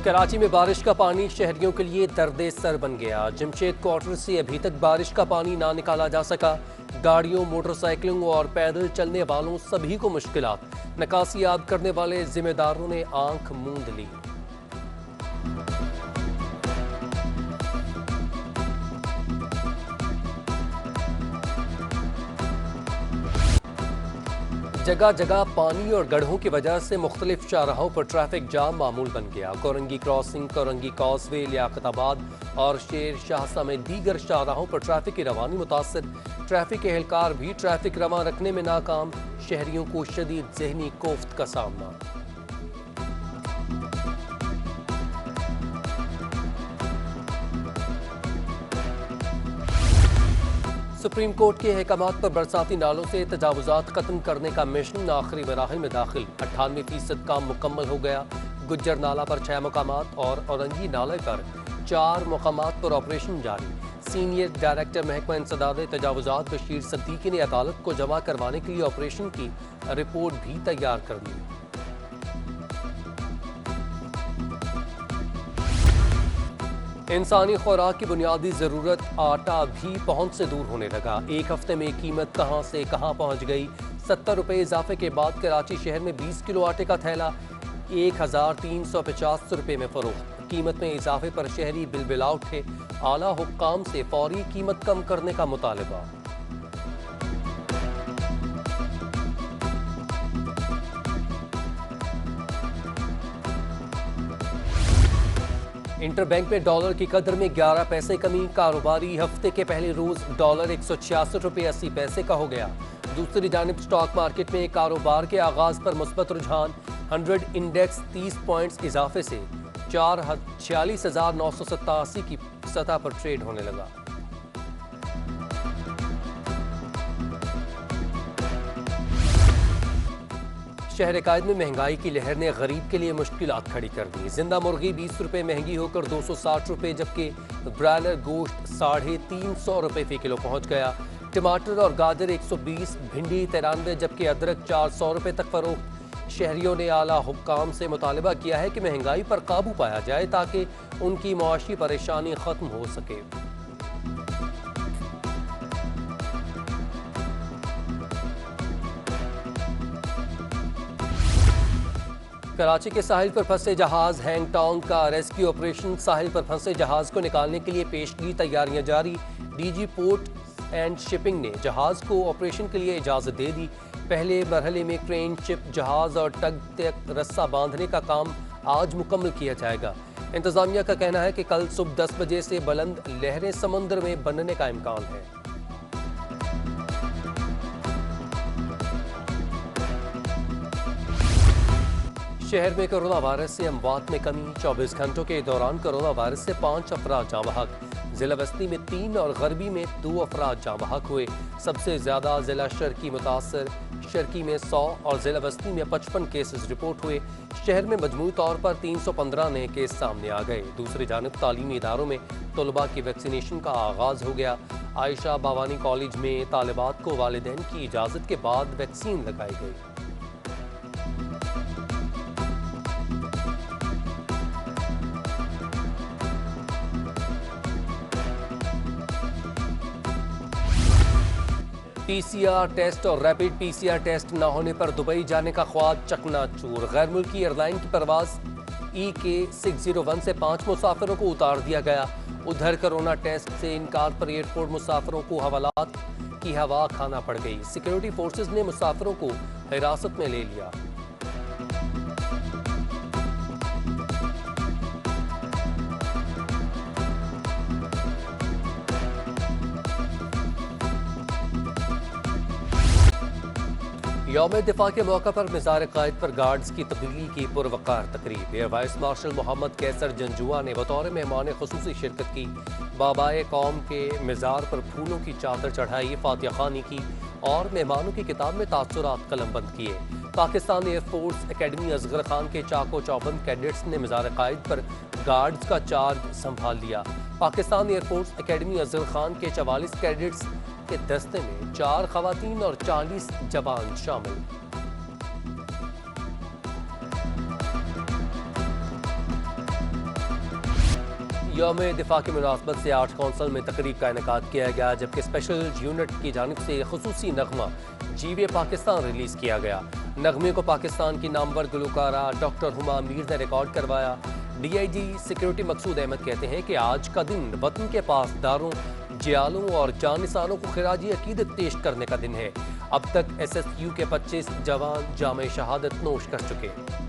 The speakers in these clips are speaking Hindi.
कराची में बारिश का पानी शहरियों के लिए दर्दे सर बन गया। जमशेद क्वार्टर से अभी तक बारिश का पानी ना निकाला जा सका। गाड़ियों, मोटरसाइकिलों और पैदल चलने वालों सभी को मुश्किलात। निकासी याद करने वाले जिम्मेदारों ने आंख मूंद ली। जगह जगह पानी और गड्ढों की वजह से मुख्तलिफ शाहराहों पर ट्रैफिक जाम मामूल बन गया। कोरंगी क्रॉसिंग, कोरंगी कॉजवे, लियाकताबाद और शेर शाह समेत दीगर शाहराहों पर ट्रैफिक की रवानी मुतासर। ट्रैफिक एहलकार भी ट्रैफिक रवां रखने में नाकाम। शहरियों को शदीद ज़हनी कोफ्त का सामना। सुप्रीम कोर्ट के अहकामात पर बरसाती नालों से तजावुजात खत्म करने का मिशन आखिरी मराहिल में दाखिल। 98% काम मुकम्मल हो गया। गुज्जर नाला पर 6 मुकामात और औरंगी नाले पर 4 मुकामात पर ऑपरेशन जारी। सीनियर डायरेक्टर महकमा इंसदाद तजावुजात बशीर सद्दीकी ने अदालत को जमा करवाने के लिए ऑपरेशन की रिपोर्ट भी तैयार कर दी। इंसानी खुराक की बुनियादी ज़रूरत आटा भी पहुंच से दूर होने लगा। एक हफ्ते में कीमत कहां से कहां पहुंच गई। 70 रुपये इजाफे के बाद कराची शहर में 20 किलो आटे का थैला 1350 रुपये में फरोख्त। कीमत में इजाफे पर शहरी बिलबिला उठे। आला हुक्काम से फौरी कीमत कम करने का मुतालबा। इंटरबैंक में डॉलर की कदर में 11 पैसे कमी। कारोबारी हफ्ते के पहले रोज डॉलर 166 रुपये 80 पैसे का हो गया। दूसरी जानिब स्टॉक मार्केट में कारोबार के आगाज पर मुस्बत रुझान। 100 इंडेक्स 30 पॉइंट्स इजाफे से 46,987 की सतह पर ट्रेड होने लगा। शहर कायद में महंगाई की लहर ने गरीब के लिए मुश्किलात खड़ी कर दी। जिंदा मुर्गी 20 रुपये महंगी होकर 260 रुपये, जबकि ब्रायलर गोश्त 350 रुपये फी किलो पहुंच गया। टमाटर और गाजर 120, भिंडी 93, जबकि अदरक 400 रुपये तक फरोख्त। शहरियों ने आला हुक्काम से मुतालबा किया है कि महंगाई पर काबू पाया जाए ताकि उनकी मुआशी परेशानी खत्म हो सके। कराची के साहिल पर फंसे जहाज हैंगटोंग का रेस्क्यू ऑपरेशन। साहिल पर फंसे जहाज को निकालने के लिए पेशगी तैयारियां जारी। डीजी पोर्ट एंड शिपिंग ने जहाज को ऑपरेशन के लिए इजाजत दे दी। पहले मरहले में क्रेन, चिप, जहाज और टग तक रस्सा बांधने का काम आज मुकम्मल किया जाएगा। इंतजामिया का कहना है कि कल सुबह 10 बजे से बुलंद लहरें समंदर में बनने का इम्कान है। शहर में कोरोना वायरस से अमवात में कमी। 24 घंटों के दौरान कोरोना वायरस से 5 अफराद जाँ बहक। जिला बस्ती में 3 और गरबी में 2 अफराद जाँ बहक हुए। सबसे ज्यादा जिला शर्की मुतासर। शर्की में 100 और जिला बस्ती में 55 केसेस रिपोर्ट हुए। शहर में मजमूई तौर पर 315 नए केस सामने आ गए। दूसरी जानब तालीमी इदारों में तलबा की वैक्सीनेशन का आगाज हो गया। आयशा बावानी कॉलेज में तालिबात को वालिदैन की इजाज़त के बाद वैक्सीन लगाई गई। पीसीआर टेस्ट और रैपिड पीसीआर टेस्ट न होने पर दुबई जाने का ख्वाब चकनाचूर। गैर मुल्की एयरलाइन की परवाज EK601 से 5 मुसाफिरों को उतार दिया गया। उधर कोरोना टेस्ट से इनकार पर एयरपोर्ट मुसाफिरों को हवालात की हवा खाना पड़ गई। सिक्योरिटी फोर्सेज ने मुसाफिरों को हिरासत में ले लिया। यौम दिफा के मौका पर मिज़ार कायद पर गार्ड्स की तब्दीली की पुरवकार तकरीब। Air vice marshal Mohammad Kaiser Janjua ने बतौर मेहमान खुसूसी शिरकत की। बाबाए कौम के मिज़ार पर फूलों की चादर चढ़ाई, फातिहा खानी की और मेहमानों की किताब में तासुरात कलमबंद किए। पाकिस्तान एयरफोर्स एकेडमी असगर खान के चाको चौबंद कैडेट्स ने मिज़ार कायद पर गार्ड्स का चार्ज संभाल लिया। पाकिस्तान एयरफोर्स एकेडमी असगर खान के 44 कैडेट्स के दस्ते में 4 खवातीन और 40 जवान शामिल। यौम दिफा की मुनासबत से आर्ट्स काउंसिल में तकरीब का इनेकाद किया गया, जबकि स्पेशल यूनिट की जानिब से खुसूसी नगमा जीवे पाकिस्तान रिलीज किया गया। नगमे को पाकिस्तान की नामवर गुलकारा डॉक्टर हुमा मीर ने रिकॉर्ड करवाया। DIG सिक्योरिटी मकसूद अहमद कहते हैं कि आज का दिन वतन के पासदारों, जियालों और जानिसानों को खिराजी अकीदत पेश करने का दिन है। अब तक SSU के 25 जवान जामे शहादत नोश कर चुके।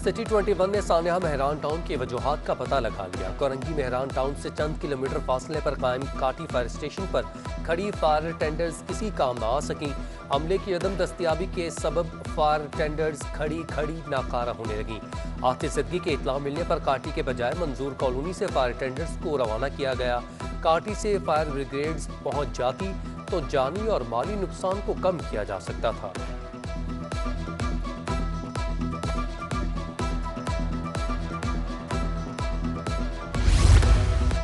सिटी 21 ने सानिया मेहरान टाउन की वजूहात का पता लगा लिया। कोरंगी मेहरान टाउन से चंद किलोमीटर फासले पर कायम काटी फायर स्टेशन पर खड़ी फायर टेंडर्स किसी काम न आ सकी। अमले की अदम दस्तियाबी के सबब फायर टेंडर्स खड़ी नाकारा होने लगी। आतिशदगी के इतला मिलने पर काटी के बजाय मंजूर कॉलोनी से फायर टेंडर्स को रवाना किया गया। काटी से फायर ब्रिगेड्स पहुंच जाती तो जानी और माली नुकसान को कम किया जा सकता था।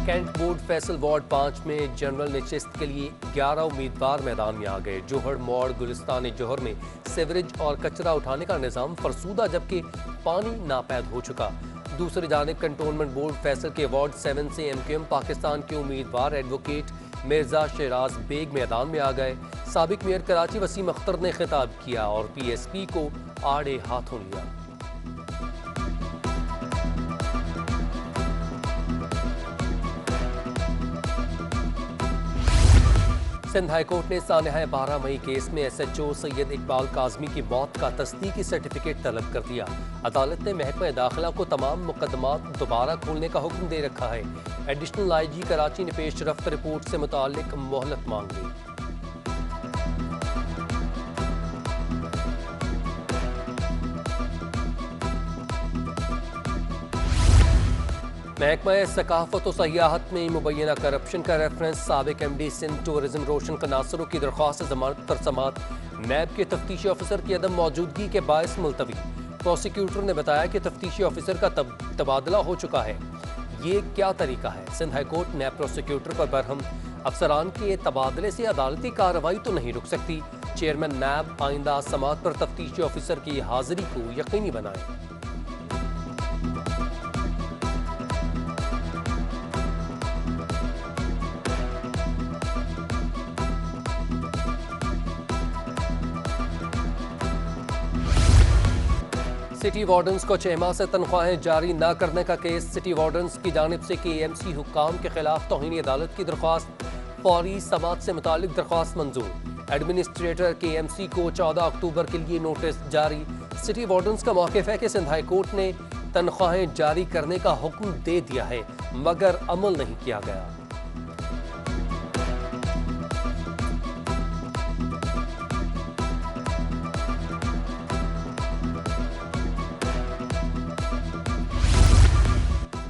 कैंट बोर्ड फैसल वार्ड 5 में जनरल नशिस्त के लिए 11 उम्मीदवार मैदान में आ गए। जोहर मोड़ गुलिस्तान जोहर में सीवरेज और कचरा उठाने का निज़ाम फरसूदा, जबकि पानी नापैद हो चुका। दूसरी जानिब कंटोनमेंट बोर्ड फैसल के वार्ड 7 से MQM पाकिस्तान के उम्मीदवार एडवोकेट मिर्जा शहराज बेग मैदान में आ गए। साबिक मेयर कराची वसीम अख्तर ने खिताब किया और PSP को आड़े हाथों लिया। सिंध हाई कोर्ट ने सानहा 12 मई केस में SHO सैयद इकबाल काजमी की मौत का तस्दीकी सर्टिफिकेट तलब कर दिया। अदालत ने महकमा दाखिला को तमाम मुकदमात दोबारा खोलने का हुक्म दे रखा है। एडिशनल IG कराची ने पेश रफ्त रिपोर्ट से मुताल्लिक मोहलत मांग ली। महकमा सकाफत और सयाहत में मुबैना करप्शन का रेफरेंस। साबिक MD सिंध टूरिज्म रोशन कनासरों की दरख्वास्त जमानत पर समात। नैब के तफ्तीशी ऑफिसर की अदम मौजूदगी के बायस मुलतवी। प्रोसिक्यूटर ने बताया कि तफ्तीशी ऑफिसर का तबादला हो चुका है। ये क्या तरीका है? सिंध हाई कोर्ट नैब प्रोसिक्यूटर पर बरहम। अफसरान के तबादले से अदालती कार्रवाई तो नहीं रुक सकती। चेयरमैन नैब आइंदा समात पर तफ्तीशी ऑफिसर की हाजिरी को यकीनी बनाए। सिटी वार्डन्स को 6 माह से तनख्वाहें जारी न करने का केस। सिटी वार्डन्स की जानिब से KMC हुक्काम के खिलाफ तौहीन अदालत की दरख्वास्त। फौरी समात से मुतालिक दरख्वास्त मंजूर। एडमिनिस्ट्रेटर KMC को 14 अक्टूबर के लिए नोटिस जारी। सिटी वार्डन्स का मौक़िफ़ है कि सिंध हाई कोर्ट ने तनख्वाहें जारी करने का हुक्म दे दिया है, मगर अमल नहीं किया गया।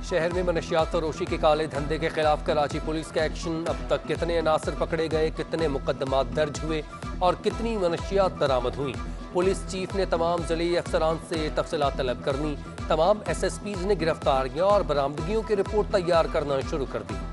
शहर में मनशियात फरोशी के काले धंधे के खिलाफ कराची पुलिस का एक्शन। अब तक कितने अनासर पकड़े गए, कितने मुकदमात दर्ज हुए और कितनी मनशियात बरामद हुई? पुलिस चीफ ने तमाम ज़िले अफसरान से तफसीलात तलब करनी। तमाम SSPs ने गिरफ्तारियां और बरामदगियों की रिपोर्ट तैयार करना शुरू कर दी।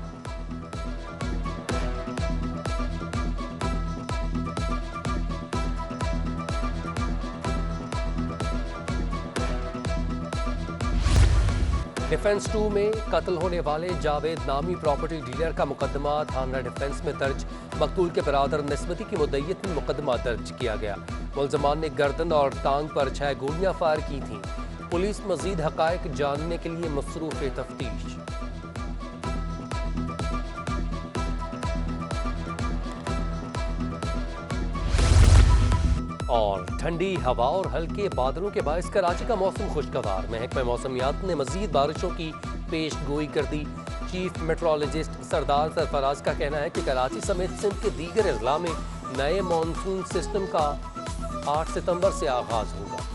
डिफेंस 2 में कत्ल होने वाले जावेद नामी प्रॉपर्टी डीलर का मुकदमा थाना डिफेंस में दर्ज। मकतूल के बरादर निस्बती की मुद्दईयत में मुकदमा दर्ज किया गया। मुलजमान ने गर्दन और टांग पर 6 गोलियां फायर की थीं। पुलिस मजीद हकायक जानने के लिए मसरूफ तफ्तीश। और ठंडी हवा और हल्के बादलों के बायस कराची का मौसम खुशगवार। महकमा मौसमियात ने मजीद बारिशों की पेश गोई कर दी। चीफ मेट्रोलॉजिस्ट सरदार सरफराज का कहना है कि कराची समेत सिंध के दीगर अजला में नए मानसून सिस्टम का 8 सितंबर से आगाज होगा।